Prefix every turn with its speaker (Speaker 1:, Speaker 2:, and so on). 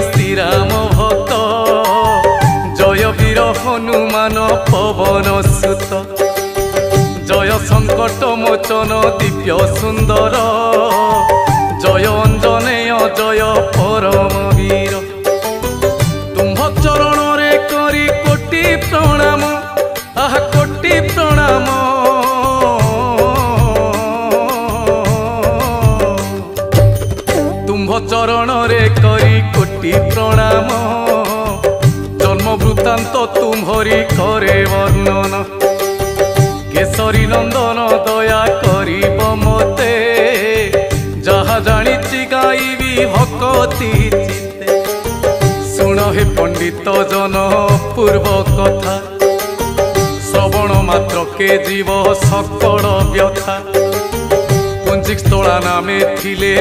Speaker 1: श्रीराम भक्त जय वीर हनुमान पवन सुत जय संकट मोचन दिव्य सुंदर जय अंजनेय जय परम वीर तुम्भ चरण रे करी कोटि प्रणाम आह कोटि प्रणाम तुम्भ चरण रे करी कोटि प्रणाम जन्म वृत्तांत तुम्हरी करे वर्णन केसरी नंदन दया करिब मते जहा जानिछि गाइबी भक्ति चित्ते सुन हे पंडित जन पूर्व कथा श्रवण मात्र के जीव सकल व्यथा पुंजिक स्थला नामे थिले